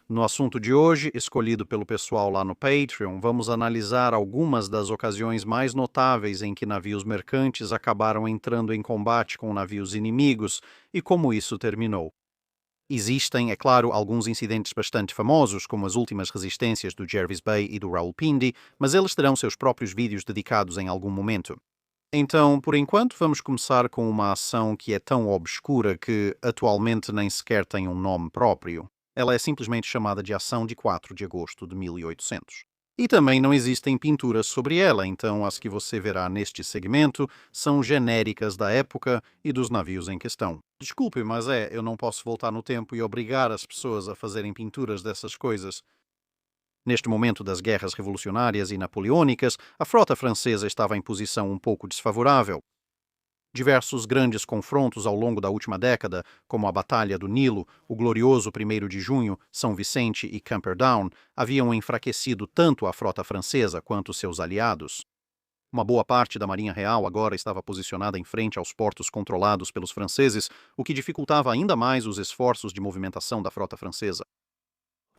No assunto de hoje, escolhido pelo pessoal lá no Patreon, vamos analisar algumas das ocasiões mais notáveis em que navios mercantes acabaram entrando em combate com navios inimigos e como isso terminou. Existem, é claro, alguns incidentes bastante famosos, como as últimas resistências do Jervis Bay e do Rawalpindi, mas eles terão seus próprios vídeos dedicados em algum momento. Então, por enquanto, vamos começar com uma ação que é tão obscura que atualmente nem sequer tem um nome próprio. Ela é simplesmente chamada de Ação de 4 de agosto de 1800. E também não existem pinturas sobre ela, então as que você verá neste segmento são genéricas da época e dos navios em questão. Desculpe, mas eu não posso voltar no tempo e obrigar as pessoas a fazerem pinturas dessas coisas. Neste momento das guerras revolucionárias e napoleônicas, a frota francesa estava em posição um pouco desfavorável. Diversos grandes confrontos ao longo da última década, como a Batalha do Nilo, o glorioso 1º de Junho, São Vicente e Camperdown, haviam enfraquecido tanto a frota francesa quanto seus aliados. Uma boa parte da Marinha Real agora estava posicionada em frente aos portos controlados pelos franceses, o que dificultava ainda mais os esforços de movimentação da frota francesa.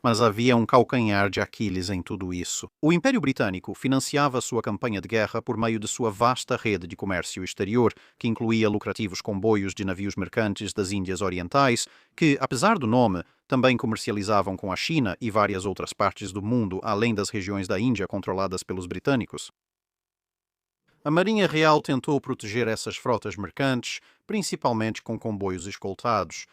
Mas havia um calcanhar de Aquiles em tudo isso. O Império Britânico financiava sua campanha de guerra por meio de sua vasta rede de comércio exterior, que incluía lucrativos comboios de navios mercantes das Índias Orientais, que, apesar do nome, também comercializavam com a China e várias outras partes do mundo, além das regiões da Índia controladas pelos britânicos. A Marinha Real tentou proteger essas frotas mercantes, principalmente com comboios escoltados.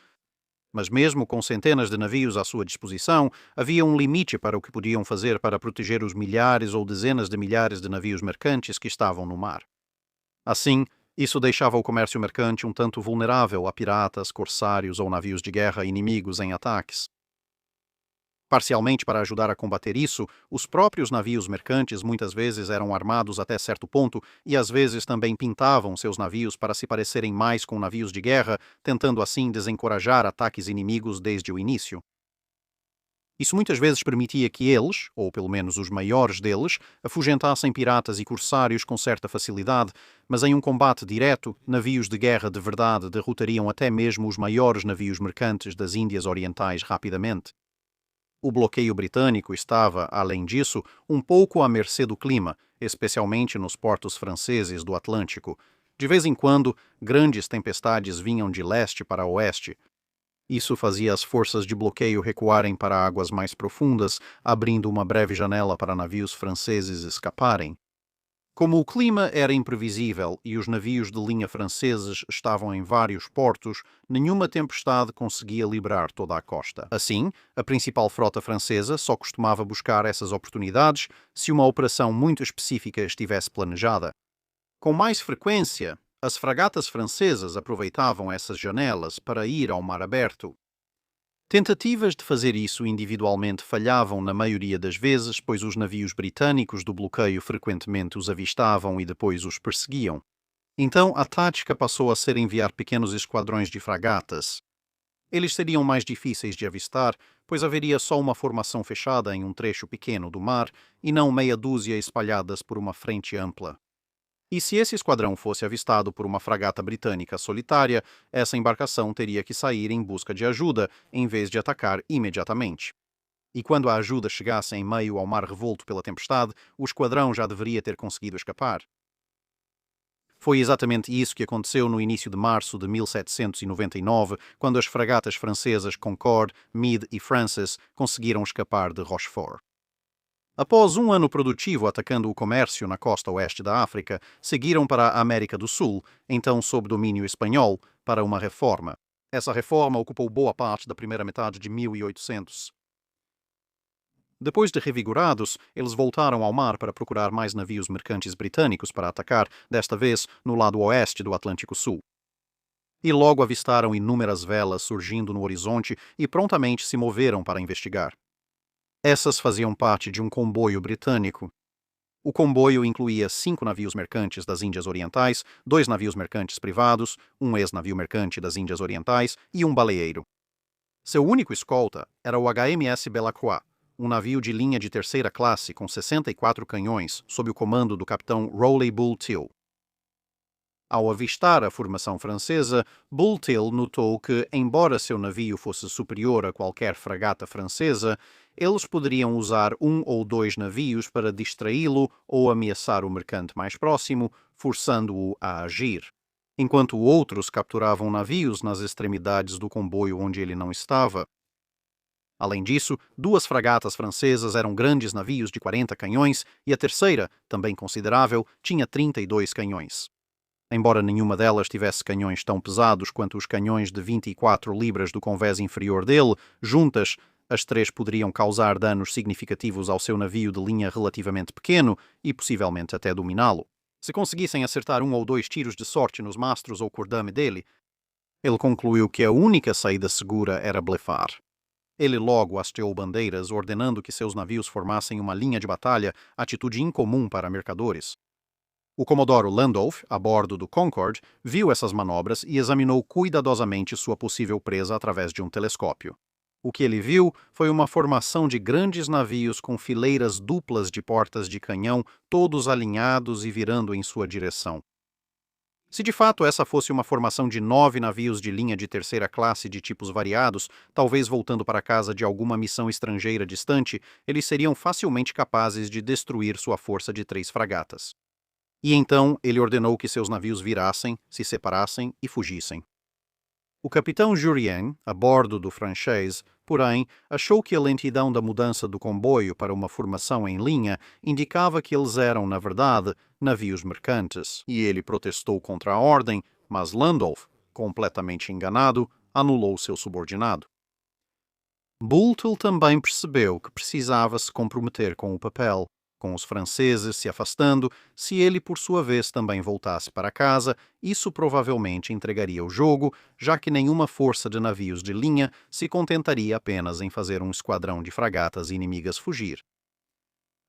Mas mesmo com centenas de navios à sua disposição, havia um limite para o que podiam fazer para proteger os milhares ou dezenas de milhares de navios mercantes que estavam no mar. Assim, isso deixava o comércio mercante um tanto vulnerável a piratas, corsários ou navios de guerra inimigos em ataques. Parcialmente para ajudar a combater isso, os próprios navios mercantes muitas vezes eram armados até certo ponto e às vezes também pintavam seus navios para se parecerem mais com navios de guerra, tentando assim desencorajar ataques inimigos desde o início. Isso muitas vezes permitia que eles, ou pelo menos os maiores deles, afugentassem piratas e corsários com certa facilidade, mas em um combate direto, navios de guerra de verdade derrotariam até mesmo os maiores navios mercantes das Índias Orientais rapidamente. O bloqueio britânico estava, além disso, um pouco à mercê do clima, especialmente nos portos franceses do Atlântico. De vez em quando, grandes tempestades vinham de leste para oeste. Isso fazia as forças de bloqueio recuarem para águas mais profundas, abrindo uma breve janela para navios franceses escaparem. Como o clima era imprevisível e os navios de linha franceses estavam em vários portos, nenhuma tempestade conseguia liberar toda a costa. Assim, a principal frota francesa só costumava buscar essas oportunidades se uma operação muito específica estivesse planejada. Com mais frequência, as fragatas francesas aproveitavam essas janelas para ir ao mar aberto. Tentativas de fazer isso individualmente falhavam na maioria das vezes, pois os navios britânicos do bloqueio frequentemente os avistavam e depois os perseguiam. Então a tática passou a ser enviar pequenos esquadrões de fragatas. Eles seriam mais difíceis de avistar, pois haveria só uma formação fechada em um trecho pequeno do mar e não meia dúzia espalhadas por uma frente ampla. E se esse esquadrão fosse avistado por uma fragata britânica solitária, essa embarcação teria que sair em busca de ajuda, em vez de atacar imediatamente. E quando a ajuda chegasse em meio ao mar revolto pela tempestade, o esquadrão já deveria ter conseguido escapar. Foi exatamente isso que aconteceu no início de março de 1799, quando as fragatas francesas Concorde, Meade e Francis conseguiram escapar de Rochefort. Após um ano produtivo atacando o comércio na costa oeste da África, seguiram para a América do Sul, então sob domínio espanhol, para uma reforma. Essa reforma ocupou boa parte da primeira metade de 1800. Depois de revigorados, eles voltaram ao mar para procurar mais navios mercantes britânicos para atacar, desta vez no lado oeste do Atlântico Sul. E logo avistaram inúmeras velas surgindo no horizonte e prontamente se moveram para investigar. Essas faziam parte de um comboio britânico. O comboio incluía 5 navios mercantes das Índias Orientais, 2 navios mercantes privados, um ex-navio mercante das Índias Orientais e um baleeiro. Seu único escolta era o HMS Belacroix, um navio de linha de terceira classe com 64 canhões, sob o comando do capitão Rowley Bull Till. Ao avistar a formação francesa, Bulthill notou que, embora seu navio fosse superior a qualquer fragata francesa, eles poderiam usar um ou dois navios para distraí-lo ou ameaçar o mercante mais próximo, forçando-o a agir. Enquanto outros capturavam navios nas extremidades do comboio onde ele não estava. Além disso, duas fragatas francesas eram grandes navios de 40 canhões e a terceira, também considerável, tinha 32 canhões. Embora nenhuma delas tivesse canhões tão pesados quanto os canhões de 24 libras do convés inferior dele, juntas, as três poderiam causar danos significativos ao seu navio de linha relativamente pequeno e possivelmente até dominá-lo. Se conseguissem acertar um ou dois tiros de sorte nos mastros ou cordame dele, ele concluiu que a única saída segura era blefar. Ele logo hasteou bandeiras, ordenando que seus navios formassem uma linha de batalha, atitude incomum para mercadores. O comodoro Landolph, a bordo do Concorde, viu essas manobras e examinou cuidadosamente sua possível presa através de um telescópio. O que ele viu foi uma formação de grandes navios com fileiras duplas de portas de canhão, todos alinhados e virando em sua direção. Se de fato essa fosse uma formação de 9 navios de linha de terceira classe de tipos variados, talvez voltando para casa de alguma missão estrangeira distante, eles seriam facilmente capazes de destruir sua força de 3 fragatas. E então ele ordenou que seus navios virassem, se separassem e fugissem. O capitão Jurien, a bordo do Franchise, porém, achou que a lentidão da mudança do comboio para uma formação em linha indicava que eles eram, na verdade, navios mercantes, e ele protestou contra a ordem, mas Landolph, completamente enganado, anulou seu subordinado. Bulthill também percebeu que precisava se comprometer com o papel, com os franceses se afastando. Se ele por sua vez também voltasse para casa, isso provavelmente entregaria o jogo, já que nenhuma força de navios de linha se contentaria apenas em fazer um esquadrão de fragatas inimigas fugir.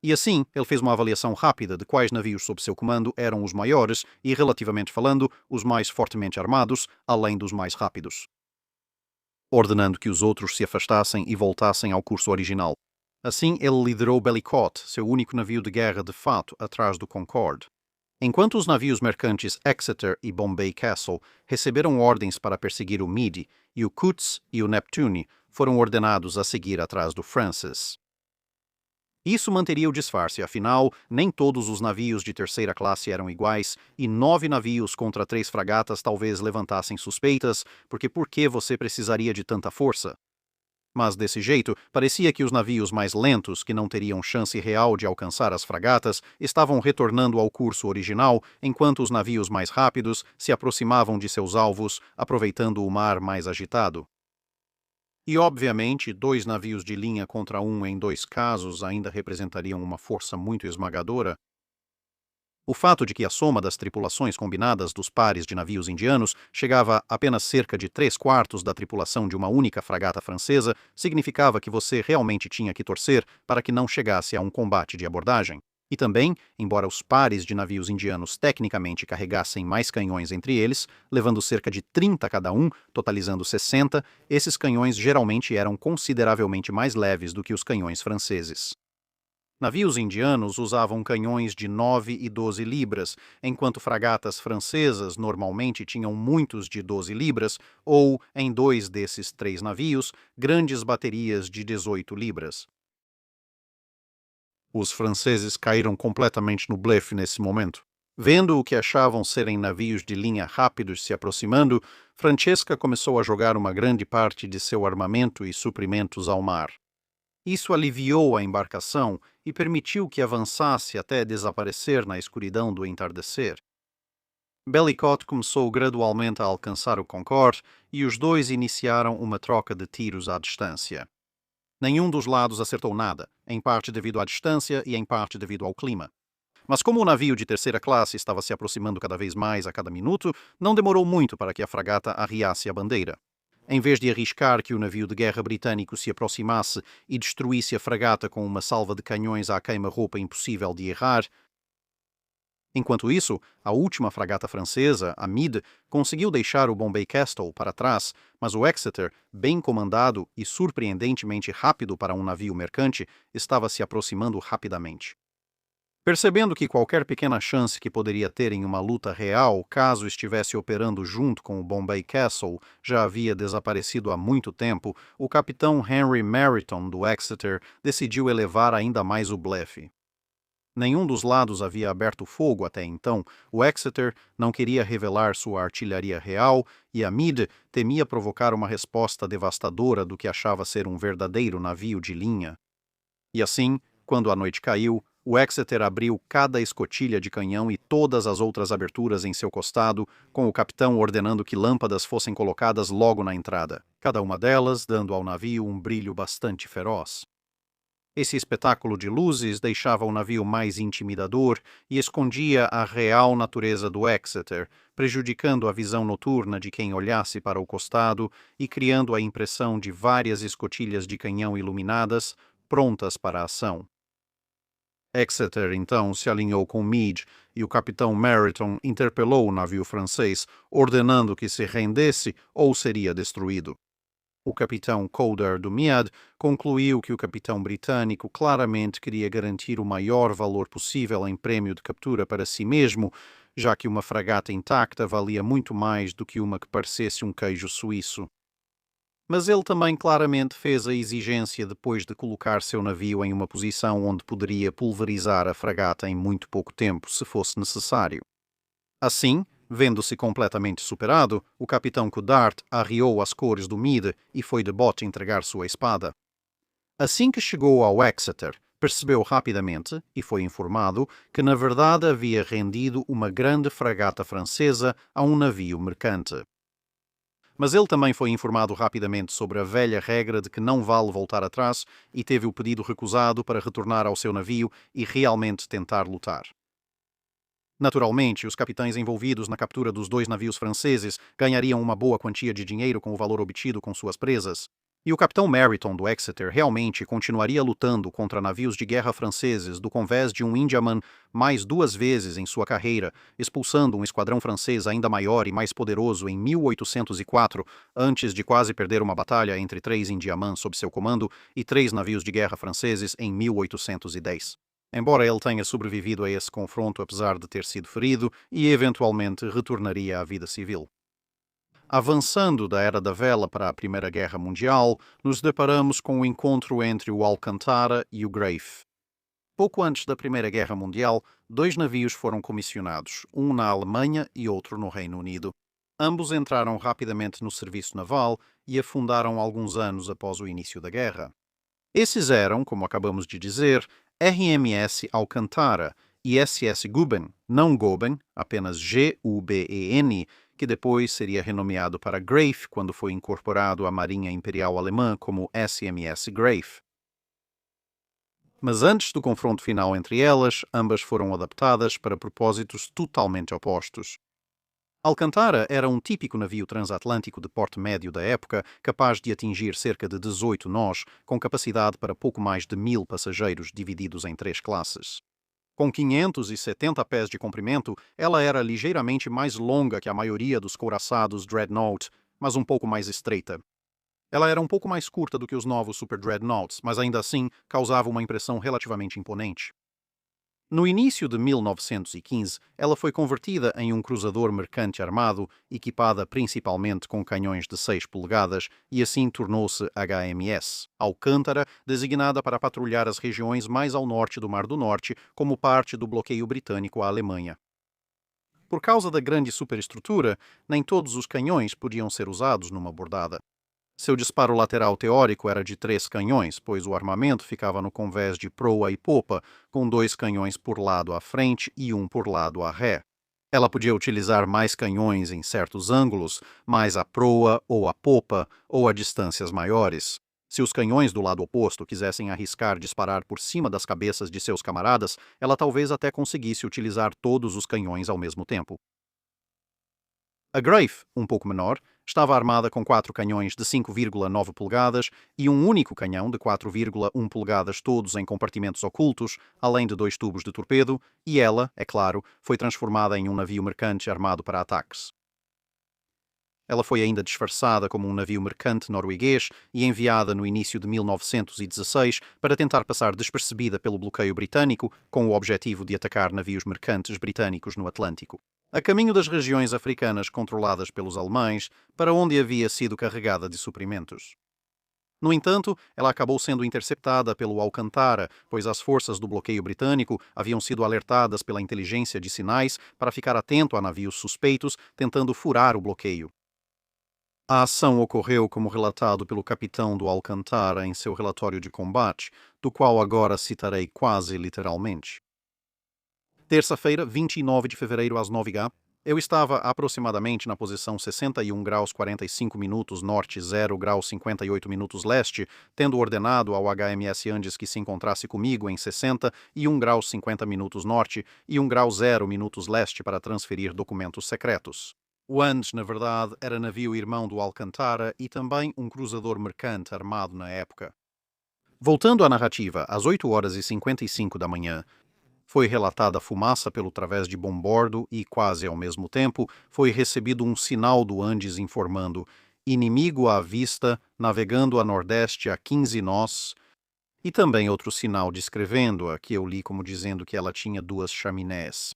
E assim, ele fez uma avaliação rápida de quais navios sob seu comando eram os maiores e, relativamente falando, os mais fortemente armados, além dos mais rápidos, ordenando que os outros se afastassem e voltassem ao curso original. Assim, ele liderou Bellicote, seu único navio de guerra de fato, atrás do Concorde. Enquanto os navios mercantes Exeter e Bombay Castle receberam ordens para perseguir o Midi, e o Coots e o Neptune foram ordenados a seguir atrás do Francis. Isso manteria o disfarce, afinal, nem todos os navios de terceira classe eram iguais, e 9 navios contra 3 fragatas talvez levantassem suspeitas, porque por que você precisaria de tanta força? Mas, desse jeito, parecia que os navios mais lentos, que não teriam chance real de alcançar as fragatas, estavam retornando ao curso original, enquanto os navios mais rápidos se aproximavam de seus alvos, aproveitando o mar mais agitado. E, obviamente, 2 navios de linha contra um em 2 casos ainda representariam uma força muito esmagadora. O fato de que a soma das tripulações combinadas dos pares de navios indianos chegava a apenas cerca de 3/4 da tripulação de uma única fragata francesa significava que você realmente tinha que torcer para que não chegasse a um combate de abordagem. E também, embora os pares de navios indianos tecnicamente carregassem mais canhões entre eles, levando cerca de 30 cada um, totalizando 60, esses canhões geralmente eram consideravelmente mais leves do que os canhões franceses. Navios indianos usavam canhões de 9 e 12 libras, enquanto fragatas francesas normalmente tinham muitos de 12 libras, ou, em 2 desses 3 navios, grandes baterias de 18 libras. Os franceses caíram completamente no blefe nesse momento. Vendo o que achavam serem navios de linha rápidos se aproximando, Francesca começou a jogar uma grande parte de seu armamento e suprimentos ao mar. Isso aliviou a embarcação e permitiu que avançasse até desaparecer na escuridão do entardecer. Bellicote começou gradualmente a alcançar o Concorde e os dois iniciaram uma troca de tiros à distância. Nenhum dos lados acertou nada, em parte devido à distância e em parte devido ao clima. Mas como o navio de terceira classe estava se aproximando cada vez mais a cada minuto, não demorou muito para que a fragata arriasse a bandeira. Em vez de arriscar que o navio de guerra britânico se aproximasse e destruísse a fragata com uma salva de canhões à queima-roupa impossível de errar, enquanto isso, a última fragata francesa, a Mide, conseguiu deixar o Bombay Castle para trás, mas o Exeter, bem comandado e surpreendentemente rápido para um navio mercante, estava se aproximando rapidamente. Percebendo que qualquer pequena chance que poderia ter em uma luta real, caso estivesse operando junto com o Bombay Castle, já havia desaparecido há muito tempo, o capitão Henry Meriton, do Exeter, decidiu elevar ainda mais o blefe. Nenhum dos lados havia aberto fogo até então. O Exeter não queria revelar sua artilharia real e a Meade temia provocar uma resposta devastadora do que achava ser um verdadeiro navio de linha. E assim, quando a noite caiu, o Exeter abriu cada escotilha de canhão e todas as outras aberturas em seu costado, com o capitão ordenando que lâmpadas fossem colocadas logo na entrada, cada uma delas dando ao navio um brilho bastante feroz. Esse espetáculo de luzes deixava o navio mais intimidador e escondia a real natureza do Exeter, prejudicando a visão noturna de quem olhasse para o costado e criando a impressão de várias escotilhas de canhão iluminadas, prontas para a ação. Exeter, então, se alinhou com Meade e o capitão Meriton interpelou o navio francês, ordenando que se rendesse ou seria destruído. O capitão Calder do Meade concluiu que o capitão britânico claramente queria garantir o maior valor possível em prêmio de captura para si mesmo, já que uma fragata intacta valia muito mais do que uma que parecesse um queijo suíço. Mas ele também claramente fez a exigência depois de colocar seu navio em uma posição onde poderia pulverizar a fragata em muito pouco tempo, se fosse necessário. Assim, vendo-se completamente superado, o capitão Coudart arriou as cores do Meade e foi de bote entregar sua espada. Assim que chegou ao Exeter, percebeu rapidamente, e foi informado, que na verdade havia rendido uma grande fragata francesa a um navio mercante. Mas ele também foi informado rapidamente sobre a velha regra de que não vale voltar atrás e teve o pedido recusado para retornar ao seu navio e realmente tentar lutar. Naturalmente, os capitães envolvidos na captura dos dois navios franceses ganhariam uma boa quantia de dinheiro com o valor obtido com suas presas, e o capitão Meriton do Exeter realmente continuaria lutando contra navios de guerra franceses do convés de um Indiaman mais 2 vezes em sua carreira, expulsando um esquadrão francês ainda maior e mais poderoso em 1804, antes de quase perder uma batalha entre 3 Indiamans sob seu comando e 3 navios de guerra franceses em 1810. Embora ele tenha sobrevivido a esse confronto apesar de ter sido ferido e eventualmente retornaria à vida civil. Avançando da Era da Vela para a Primeira Guerra Mundial, nos deparamos com o encontro entre o Alcantara e o Grave. Pouco antes da Primeira Guerra Mundial, 2 navios foram comissionados, um na Alemanha e outro no Reino Unido. Ambos entraram rapidamente no serviço naval e afundaram alguns anos após o início da guerra. Esses eram, como acabamos de dizer, RMS Alcantara e SS Guben, não Goben, apenas G-U-B-E-N, que depois seria renomeado para Grave quando foi incorporado à Marinha Imperial Alemã como SMS Grave. Mas antes do confronto final entre elas, ambas foram adaptadas para propósitos totalmente opostos. Alcantara era um típico navio transatlântico de porte médio da época, capaz de atingir cerca de 18 nós, com capacidade para pouco mais de 1000 passageiros divididos em 3 classes. Com 570 pés de comprimento, ela era ligeiramente mais longa que a maioria dos couraçados Dreadnought, mas um pouco mais estreita. Ela era um pouco mais curta do que os novos Super Dreadnoughts, mas ainda assim causava uma impressão relativamente imponente. No início de 1915, ela foi convertida em um cruzador mercante armado, equipada principalmente com canhões de 6 polegadas, e assim tornou-se HMS Alcântara, designada para patrulhar as regiões mais ao norte do Mar do Norte, como parte do bloqueio britânico à Alemanha. Por causa da grande superestrutura, nem todos os canhões podiam ser usados numa bordada. Seu disparo lateral teórico era de 3 canhões, pois o armamento ficava no convés de proa e popa, com 2 canhões por lado à frente e um por lado à ré. Ela podia utilizar mais canhões em certos ângulos, mais à proa ou à popa, ou a distâncias maiores. Se os canhões do lado oposto quisessem arriscar disparar por cima das cabeças de seus camaradas, ela talvez até conseguisse utilizar todos os canhões ao mesmo tempo. A Grave, um pouco menor, estava armada com 4 canhões de 5,9 polegadas e um único canhão de 4,1 polegadas, todos em compartimentos ocultos, além de 2 tubos de torpedo, e ela, é claro, foi transformada em um navio mercante armado para ataques. Ela foi ainda disfarçada como um navio mercante norueguês e enviada no início de 1916 para tentar passar despercebida pelo bloqueio britânico, com o objetivo de atacar navios mercantes britânicos no Atlântico, a caminho das regiões africanas controladas pelos alemães, para onde havia sido carregada de suprimentos. No entanto, ela acabou sendo interceptada pelo Alcantara, pois as forças do bloqueio britânico haviam sido alertadas pela inteligência de sinais para ficar atento a navios suspeitos tentando furar o bloqueio. A ação ocorreu como relatado pelo capitão do Alcantara em seu relatório de combate, do qual agora citarei quase literalmente. Terça-feira, 29 de fevereiro, às 9h, eu estava aproximadamente na posição 61 graus 45 minutos norte, 0 graus 58 minutos leste, tendo ordenado ao HMS Andes que se encontrasse comigo em 61 graus 50 minutos norte e 1 grau 0 minutos leste para transferir documentos secretos. O Andes, na verdade, era navio irmão do Alcantara e também um cruzador mercante armado na época. Voltando à narrativa, às 8h55 da manhã, foi relatada fumaça pelo través de bombordo e, quase ao mesmo tempo, foi recebido um sinal do Andes informando inimigo à vista, navegando a nordeste a 15 nós, e também outro sinal descrevendo-a, que eu li como dizendo que ela tinha 2 chaminés.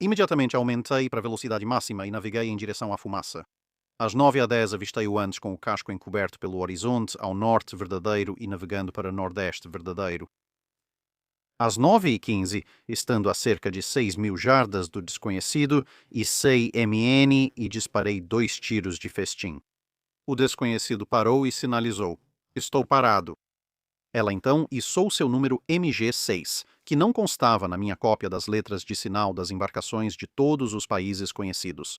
Imediatamente aumentei para a velocidade máxima e naveguei em direção à fumaça. Às 9h10 avistei o Andes com o casco encoberto pelo horizonte ao norte verdadeiro e navegando para nordeste verdadeiro. Às 9h15, estando a cerca de 6.000 jardas do desconhecido, içei MN e disparei 2 tiros de festim. O desconhecido parou e sinalizou: "Estou parado." Ela então içou seu número MG6, que não constava na minha cópia das letras de sinal das embarcações de todos os países conhecidos.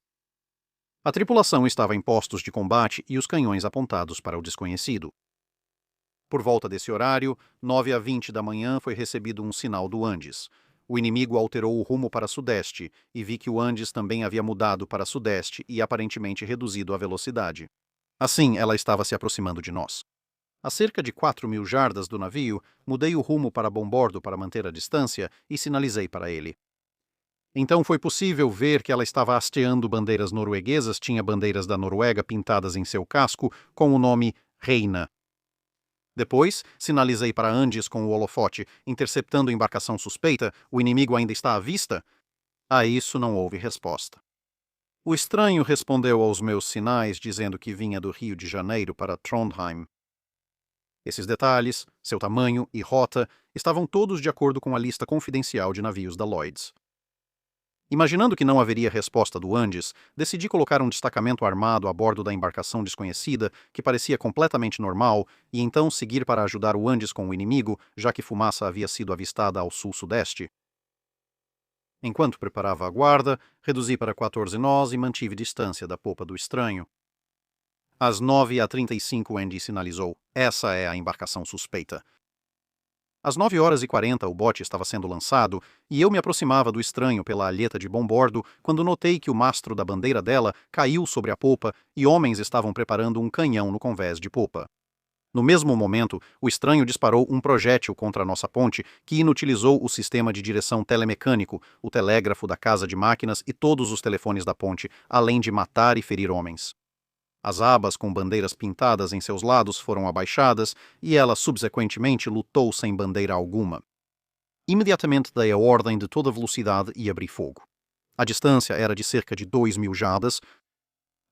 A tripulação estava em postos de combate e os canhões apontados para o desconhecido. Por volta desse horário, 9h20 da manhã, foi recebido um sinal do Andes. O inimigo alterou o rumo para sudeste e vi que o Andes também havia mudado para sudeste e aparentemente reduzido a velocidade. Assim, ela estava se aproximando de nós. A cerca de 4.000 jardas do navio, mudei o rumo para bombordo para manter a distância e sinalizei para ele. Então foi possível ver que ela estava hasteando bandeiras norueguesas, tinha bandeiras da Noruega pintadas em seu casco com o nome Reina. Depois, sinalizei para Andes com o holofote, interceptando a embarcação suspeita, o inimigo ainda está à vista? A isso não houve resposta. O estranho respondeu aos meus sinais dizendo que vinha do Rio de Janeiro para Trondheim. Esses detalhes, seu tamanho e rota estavam todos de acordo com a lista confidencial de navios da Lloyds. Imaginando que não haveria resposta do Andes, decidi colocar um destacamento armado a bordo da embarcação desconhecida, que parecia completamente normal, e então seguir para ajudar o Andes com o inimigo, já que fumaça havia sido avistada ao sul-sudeste. Enquanto preparava a guarda, reduzi para 14 nós e mantive distância da popa do estranho. Às 9h35, Andy sinalizou: "Essa é a embarcação suspeita." Às 9h40, o bote estava sendo lançado e eu me aproximava do estranho pela alheta de bombordo quando notei que o mastro da bandeira dela caiu sobre a popa e homens estavam preparando um canhão no convés de popa. No mesmo momento, o estranho disparou um projétil contra a nossa ponte que inutilizou o sistema de direção telemecânico, o telégrafo da casa de máquinas e todos os telefones da ponte, além de matar e ferir homens. As abas com bandeiras pintadas em seus lados foram abaixadas e ela subsequentemente lutou sem bandeira alguma. Imediatamente dei a ordem de toda velocidade e abri fogo. A distância era de cerca de 2.000 jardas.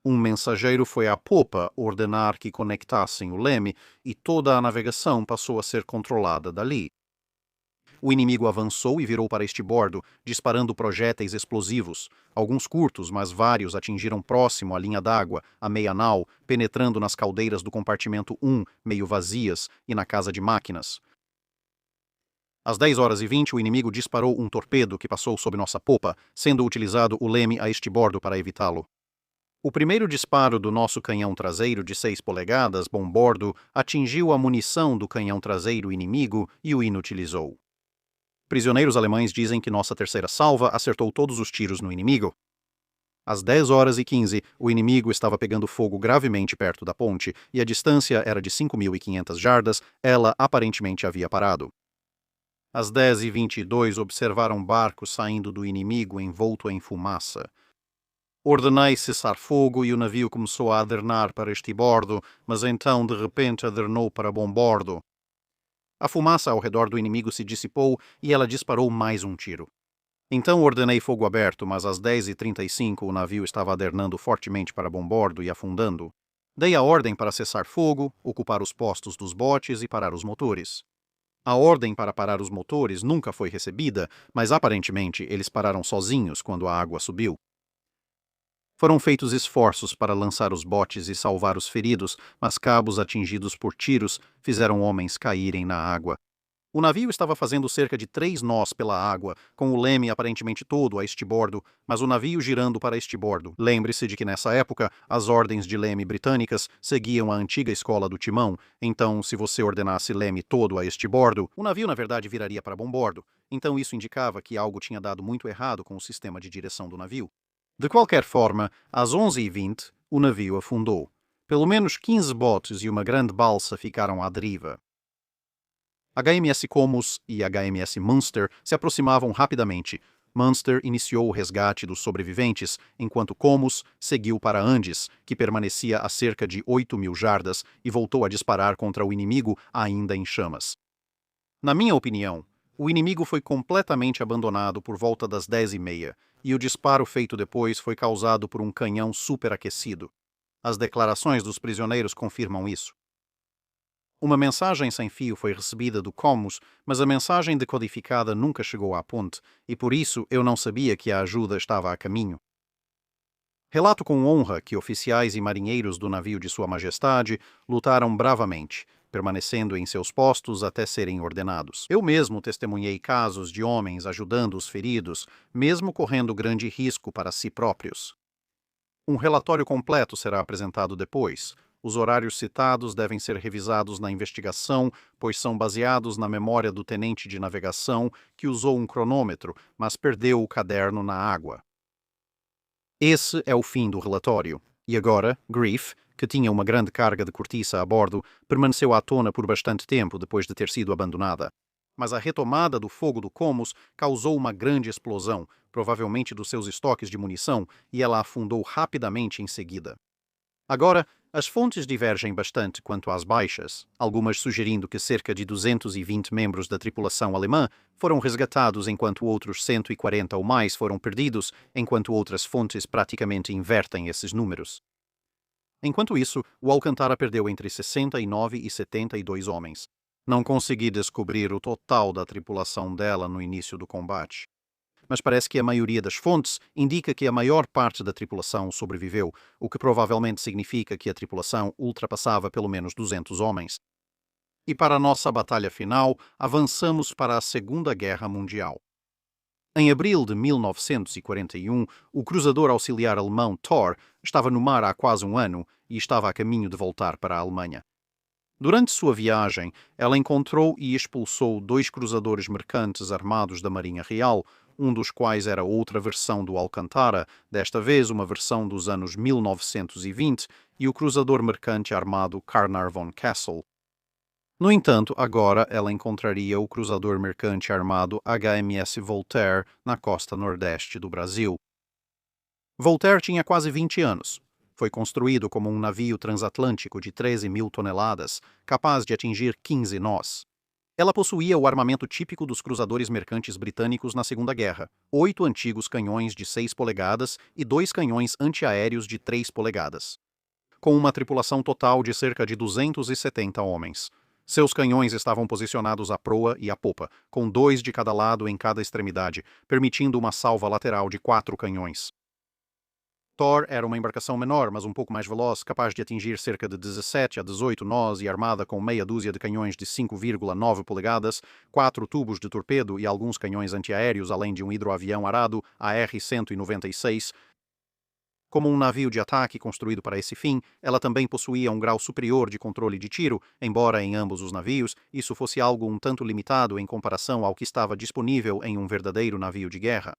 Um mensageiro foi à popa ordenar que conectassem o leme e toda a navegação passou a ser controlada dali. O inimigo avançou e virou para estibordo, disparando projéteis explosivos. Alguns curtos, mas vários atingiram próximo à linha d'água, a meia nau, penetrando nas caldeiras do compartimento 1, meio vazias, e na casa de máquinas. Às 10h20, o inimigo disparou um torpedo que passou sob nossa popa, sendo utilizado o leme a estibordo para evitá-lo. O primeiro disparo do nosso canhão traseiro de 6 polegadas, bombordo, atingiu a munição do canhão traseiro inimigo e o inutilizou. Prisioneiros alemães dizem que nossa terceira salva acertou todos os tiros no inimigo. Às 10h15, o inimigo estava pegando fogo gravemente perto da ponte e a distância era de 5.500 jardas, ela aparentemente havia parado. Às 10h22, observaram barcos saindo do inimigo envolto em fumaça. Ordenei cessar fogo e o navio começou a adernar para estribordo, mas então de repente adernou para bombordo. A fumaça ao redor do inimigo se dissipou e ela disparou mais um tiro. Então ordenei fogo aberto, mas às 10h35 o navio estava adernando fortemente para bombordo e afundando. Dei a ordem para cessar fogo, ocupar os postos dos botes e parar os motores. A ordem para parar os motores nunca foi recebida, mas aparentemente eles pararam sozinhos quando a água subiu. Foram feitos esforços para lançar os botes e salvar os feridos, mas cabos atingidos por tiros fizeram homens caírem na água. O navio estava fazendo cerca de 3 nós pela água, com o leme aparentemente todo a estibordo, mas o navio girando para estibordo. Lembre-se de que nessa época as ordens de leme britânicas seguiam a antiga escola do timão, então se você ordenasse leme todo a estibordo, o navio na verdade viraria para bombordo. Então isso indicava que algo tinha dado muito errado com o sistema de direção do navio. De qualquer forma, às 11h20, o navio afundou. Pelo menos 15 botes e uma grande balsa ficaram à deriva. HMS Comus e HMS Munster se aproximavam rapidamente. Munster iniciou o resgate dos sobreviventes, enquanto Comus seguiu para Andes, que permanecia a cerca de 8.000 jardas, e voltou a disparar contra o inimigo ainda em chamas. Na minha opinião, o inimigo foi completamente abandonado por volta das 10h30, e o disparo feito depois foi causado por um canhão superaquecido. As declarações dos prisioneiros confirmam isso. Uma mensagem sem fio foi recebida do Comus, mas a mensagem decodificada nunca chegou à ponte, e por isso eu não sabia que a ajuda estava a caminho. Relato com honra que oficiais e marinheiros do navio de Sua Majestade lutaram bravamente, permanecendo em seus postos até serem ordenados. Eu mesmo testemunhei casos de homens ajudando os feridos, mesmo correndo grande risco para si próprios. Um relatório completo será apresentado depois. Os horários citados devem ser revisados na investigação, pois são baseados na memória do tenente de navegação que usou um cronômetro, mas perdeu o caderno na água. Esse é o fim do relatório. E agora, Grief, que tinha uma grande carga de cortiça a bordo, permaneceu à tona por bastante tempo depois de ter sido abandonada. Mas a retomada do fogo do Comus causou uma grande explosão, provavelmente dos seus estoques de munição, e ela afundou rapidamente em seguida. Agora, as fontes divergem bastante quanto às baixas, algumas sugerindo que cerca de 220 membros da tripulação alemã foram resgatados enquanto outros 140 ou mais foram perdidos, enquanto outras fontes praticamente invertem esses números. Enquanto isso, o Alcantara perdeu entre 69 e 72 homens. Não consegui descobrir o total da tripulação dela no início do combate. Mas parece que a maioria das fontes indica que a maior parte da tripulação sobreviveu, o que provavelmente significa que a tripulação ultrapassava pelo menos 200 homens. E para a nossa batalha final, avançamos para a Segunda Guerra Mundial. Em abril de 1941, o cruzador auxiliar alemão Thor estava no mar há quase um ano e estava a caminho de voltar para a Alemanha. Durante sua viagem, ela encontrou e expulsou 2 cruzadores mercantes armados da Marinha Real, um dos quais era outra versão do Alcantara, desta vez uma versão dos anos 1920, e o cruzador mercante armado Carnarvon Castle. No entanto, agora ela encontraria o cruzador mercante armado HMS Voltaire na costa nordeste do Brasil. Voltaire tinha quase 20 anos. Foi construído como um navio transatlântico de 13.000 toneladas, capaz de atingir 15 nós. Ela possuía o armamento típico dos cruzadores mercantes britânicos na Segunda Guerra: 8 antigos canhões de 6 polegadas e 2 canhões antiaéreos de 3 polegadas. Com uma tripulação total de cerca de 270 homens. Seus canhões estavam posicionados à proa e à popa, com 2 de cada lado em cada extremidade, permitindo uma salva lateral de 4 canhões. Thor era uma embarcação menor, mas um pouco mais veloz, capaz de atingir cerca de 17 a 18 nós e armada com meia dúzia de canhões de 5,9 polegadas, 4 tubos de torpedo e alguns canhões antiaéreos, além de um hidroavião arado AR-196. Como um navio de ataque construído para esse fim, ela também possuía um grau superior de controle de tiro, embora em ambos os navios isso fosse algo um tanto limitado em comparação ao que estava disponível em um verdadeiro navio de guerra.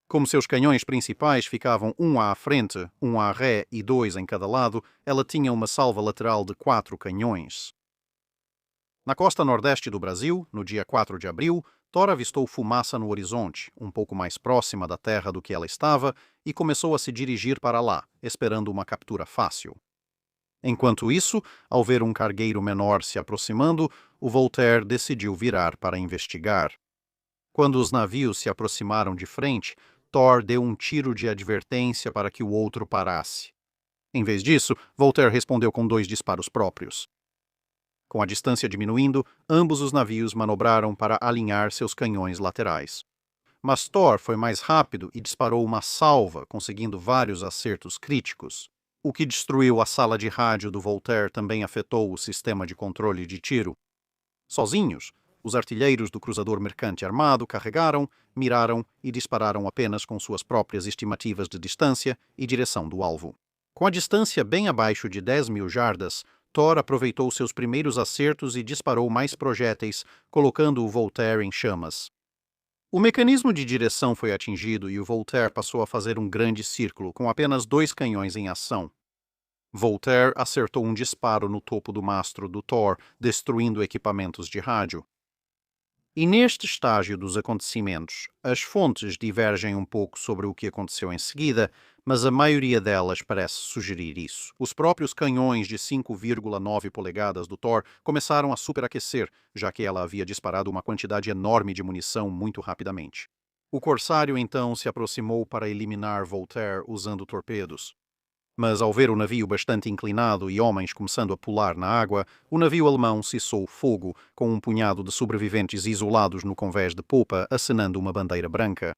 Como seus canhões principais ficavam um à frente, um à ré e 2 em cada lado, ela tinha uma salva lateral de 4 canhões. Na costa nordeste do Brasil, no dia 4 de abril, Thor avistou fumaça no horizonte, um pouco mais próxima da terra do que ela estava, e começou a se dirigir para lá, esperando uma captura fácil. Enquanto isso, ao ver um cargueiro menor se aproximando, o Voltaire decidiu virar para investigar. Quando os navios se aproximaram de frente, Thor deu um tiro de advertência para que o outro parasse. Em vez disso, Voltaire respondeu com 2 disparos próprios. Com a distância diminuindo, ambos os navios manobraram para alinhar seus canhões laterais. Mas Thor foi mais rápido e disparou uma salva, conseguindo vários acertos críticos. O que destruiu a sala de rádio do Voltaire também afetou o sistema de controle de tiro. Sozinhos, os artilheiros do cruzador mercante armado carregaram, miraram e dispararam apenas com suas próprias estimativas de distância e direção do alvo. Com a distância bem abaixo de 10.000 jardas, Thor aproveitou seus primeiros acertos e disparou mais projéteis, colocando o Voltaire em chamas. O mecanismo de direção foi atingido e o Voltaire passou a fazer um grande círculo, com apenas 2 canhões em ação. Voltaire acertou um disparo no topo do mastro do Thor, destruindo equipamentos de rádio. E neste estágio dos acontecimentos, as fontes divergem um pouco sobre o que aconteceu em seguida, mas a maioria delas parece sugerir isso. Os próprios canhões de 5,9 polegadas do Thor começaram a superaquecer, já que ela havia disparado uma quantidade enorme de munição muito rapidamente. O corsário então se aproximou para eliminar Voltaire usando torpedos. Mas ao ver o navio bastante inclinado e homens começando a pular na água, o navio alemão cessou fogo, com um punhado de sobreviventes isolados no convés de popa acenando uma bandeira branca.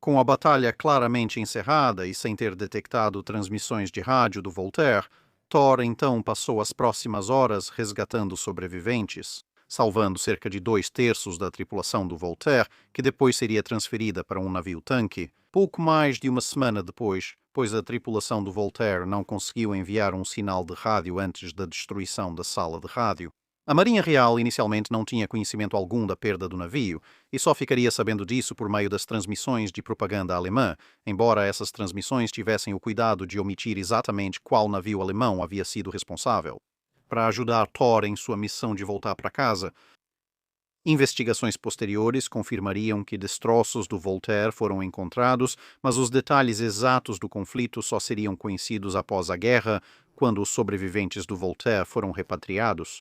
Com a batalha claramente encerrada e sem ter detectado transmissões de rádio do Voltaire, Thor então passou as próximas horas resgatando sobreviventes, salvando cerca de 2/3 da tripulação do Voltaire, que depois seria transferida para um navio-tanque, pouco mais de uma semana depois, pois a tripulação do Voltaire não conseguiu enviar um sinal de rádio antes da destruição da sala de rádio. A Marinha Real inicialmente não tinha conhecimento algum da perda do navio e só ficaria sabendo disso por meio das transmissões de propaganda alemã, embora essas transmissões tivessem o cuidado de omitir exatamente qual navio alemão havia sido responsável. Para ajudar Thor em sua missão de voltar para casa, investigações posteriores confirmariam que destroços do Voltaire foram encontrados, mas os detalhes exatos do conflito só seriam conhecidos após a guerra, quando os sobreviventes do Voltaire foram repatriados.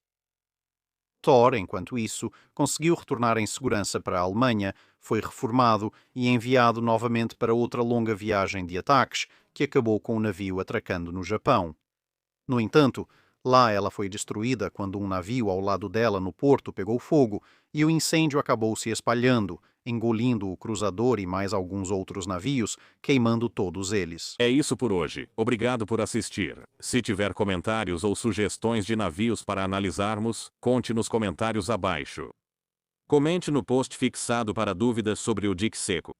Thor, enquanto isso, conseguiu retornar em segurança para a Alemanha, foi reformado e enviado novamente para outra longa viagem de ataques, que acabou com o navio atracando no Japão. No entanto, lá ela foi destruída quando um navio ao lado dela no porto pegou fogo e o incêndio acabou se espalhando, engolindo o cruzador e mais alguns outros navios, queimando todos eles. É isso por hoje. Obrigado por assistir. Se tiver comentários ou sugestões de navios para analisarmos, conte nos comentários abaixo. Comente no post fixado para dúvidas sobre o dique seco.